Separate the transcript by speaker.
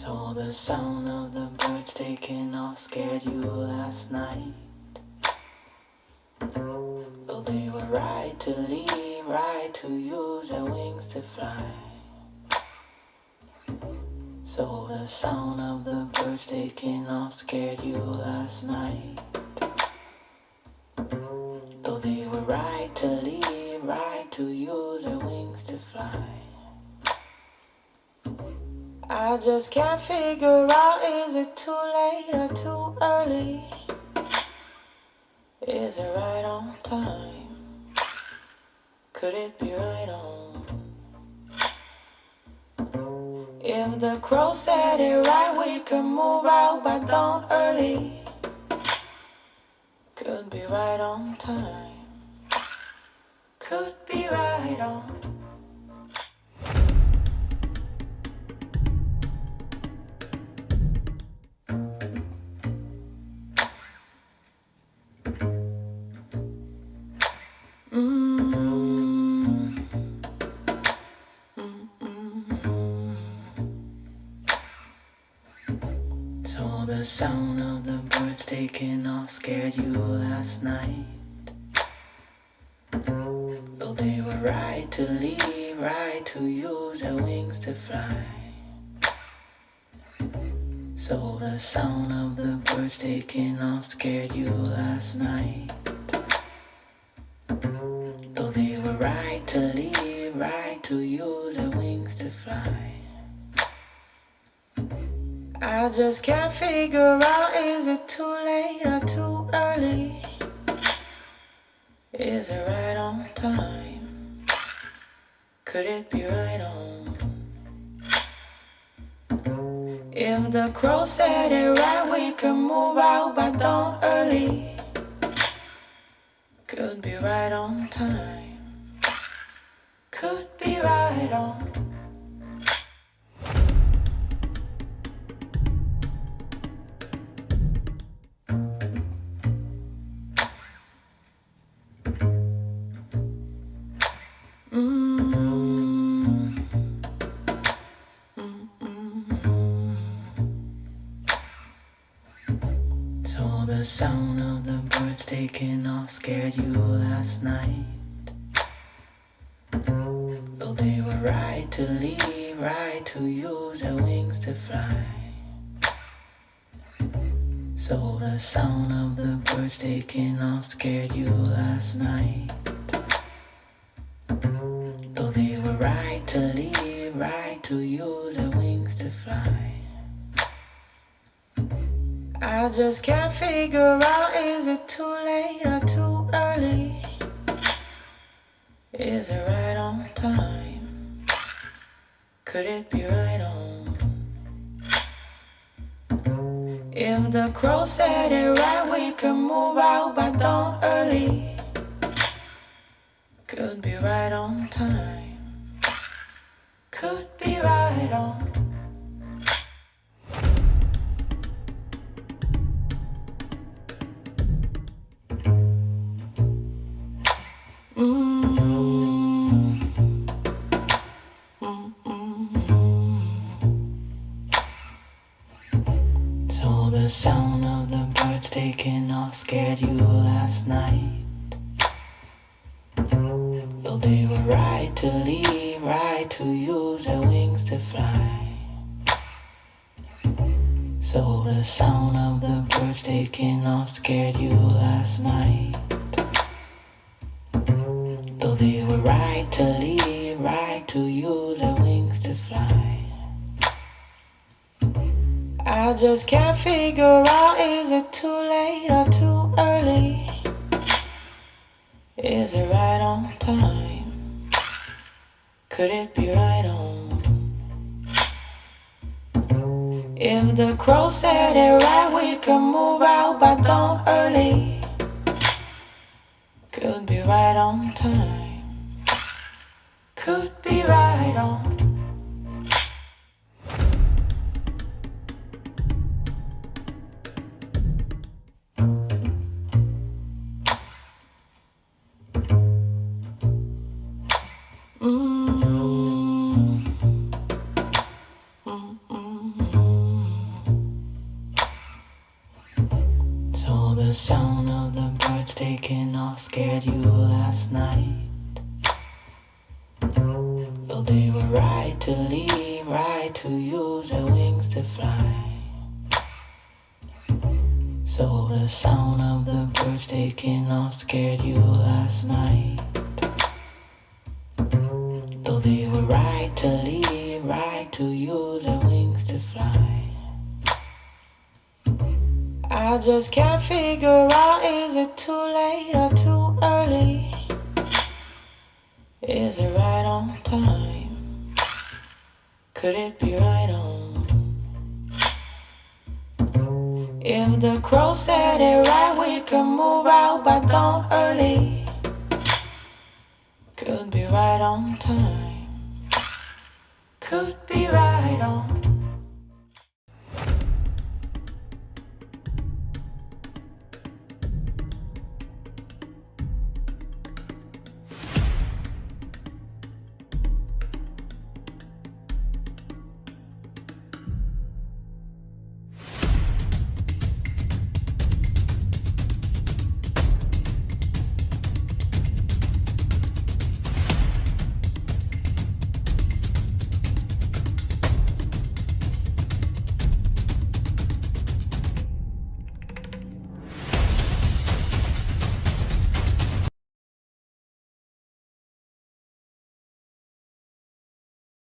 Speaker 1: So the sound of the birds taking off scared you last night. Though they were right to leave, right to use their wings to fly. So the sound of the birds taking off scared you last night. Though they were right to leave, right to use their wings to fly. I just can't figure out, is it too late or too early? Is it right on time? Could it be right on? If the crow said it right, we could move out by dawn early. Could be right on time. Could be right on. So the sound of the birds taking off scared you last night. Though they were right to leave, right to use their wings to fly. So the sound of the birds taking off scared you last night. Though they were right to leave, right to use their wings to fly. I just can't figure out, is it too late or too early? Is it right on time? Could it be right on? If the crow said it right, we could move out by dawn early. Could be right on time. Could be right on. So the sound of the birds taking off scared you last night. Though they were right to leave, right to use their wings to fly. So the sound of the birds taking off scared you last night. Though they were right to leave, right to use their wings to fly. I just can't figure out, is it too late or too early? Is it right on time? Could it be right on? If the crow said it right, we could move out by dawn early. Could be right on time. Could be right on. So the sound of the birds taking off scared you last night. Though they were right to leave, right to use their wings to fly. So the sound of the birds taking off scared you last night. Though they were right to leave, right to use their wings to fly. I just can't figure out, is it too late or too early? Is it right on time? Could it be right on? If the crow said it right, we could move out by dawn early. Could be right on time. Could be right on. the sound of the birds taking off scared you last night. Though they were right to leave, right to use their wings to fly. So the sound of the birds taking off scared you last night. Though they were right to leave, right to use their wings to fly. I just can't figure out, is it too late or too early? Is it right on time? Could it be right on? If the crow said it right, we could move out by dawn early. Could be right on time. Could be right on